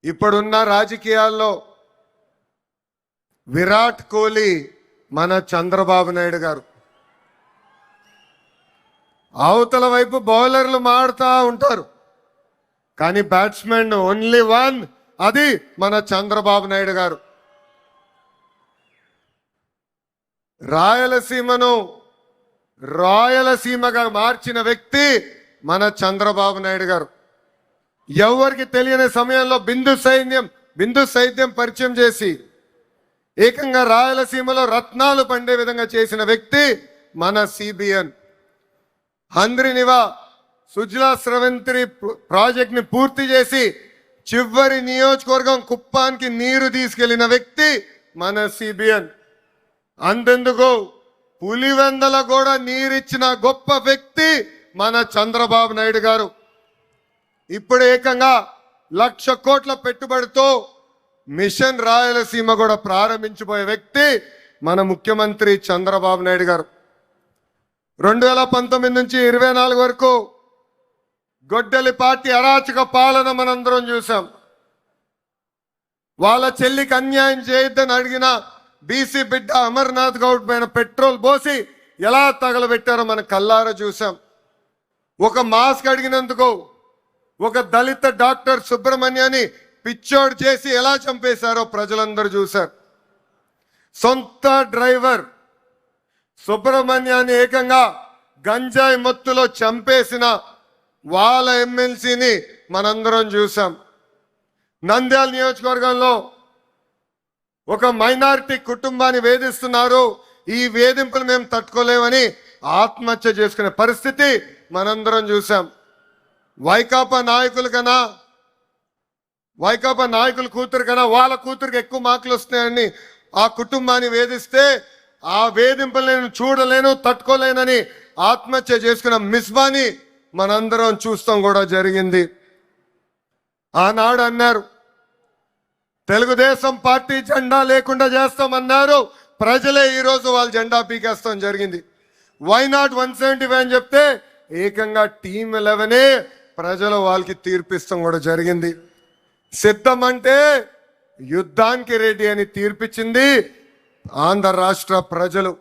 ఇప్పుడున్న రాజకీయాల్లో విరాట్ కోహ్లీ మన చంద్రబాబు నాయుడు గారు. అవతల వైపు బౌలర్లు మాడుతూ ఉంటారు, కానీ బ్యాట్స్మెన్ ఓన్లీ వన్, అది మన చంద్రబాబు నాయుడు గారు. రాయలసీమను రాయలసీమగా మార్చిన వ్యక్తి మన చంద్రబాబు నాయుడు గారు. ఎవరికి తెలియని సమయంలో బిందు సైద్యం పరిచయం చేసి ఏకంగా రాయలసీమలో రత్నాలు పండే విధంగా చేసిన వ్యక్తి మన సిబిఎన్. హంద్రినివా సుజలా స్రవంతి ప్రాజెక్ట్ ని పూర్తి చేసి చివరి నియోజకవర్గం కుప్పానికి నీరు తీసుకెళ్లిన వ్యక్తి మన సిబిఎన్. అంతెందుకు పులివెందల కూడా నీరిచ్చిన గొప్ప వ్యక్తి మన చంద్రబాబు నాయుడు గారు. ఇప్పుడు ఏకంగా 1,00,000 కోట్ల పెట్టుబడితో మిషన్ రాయలసీమ కూడా ప్రారంభించబోయే వ్యక్తి మన ముఖ్యమంత్రి చంద్రబాబు నాయుడు గారు. 2019 నుంచి 24 వరకు గొడ్డలి పార్టీ అరాచక పాలన మనందరం చూసాం. వాళ్ళ చెల్లికి అన్యాయం చేయొద్దని అడిగిన బీసీ బిడ్డ అమర్నాథ్ గౌడ్ పైన పెట్రోల్ పోసి ఎలా తగలబెట్టారో మన కల్లారా చూసాం. ఒక మాస్క్ అడిగినందుకు ఒక దళిత డాక్టర్ సుబ్రహ్మణ్యాన్ని పిచ్చోడు చేసి ఎలా చంపేశారో ప్రజలందరూ చూశారు. సొంత డ్రైవర్ సుబ్రహ్మణ్యాన్ని ఏకంగా గంజాయి మత్తులో చంపేసిన వాళ్ళ ఎమ్మెల్సీని మనందరం చూసాం. నంద్యాల నియోజకవర్గంలో ఒక మైనారిటీ కుటుంబాన్ని వేధిస్తున్నారు, ఈ వేధింపులు మేము తట్టుకోలేమని ఆత్మహత్య చేసుకునే పరిస్థితి మనందరం చూసాం. వైకాపా నాయకుల కూతురు కన్నా వాళ్ళ కూతురికి ఎక్కువ మార్కులు వస్తున్నాయని ఆ కుటుంబాన్ని వేధిస్తే ఆ వేధింపులు నేను చూడలేను, తట్టుకోలేనని ఆత్మహత్య చేసుకున్న మిస్బాని మనందరం చూస్తాం కూడా జరిగింది. ఆనాడు అన్నారు తెలుగుదేశం పార్టీ జెండా లేకుండా చేస్తామన్నారు, ప్రజలే ఈరోజు వాళ్ళ జెండా పీకేస్తాం జరిగింది. వై నాట్ 175 అని చెప్తే ఏకంగా టీమ్ 11 ప్రజలు వాళ్ళకి తీర్పిస్తాం కూడా జరిగింది. సిద్ధం అంటే యుద్ధానికి రెడీ అని తీర్పిచ్చింది ఆంధ్ర రాష్ట్ర ప్రజలు.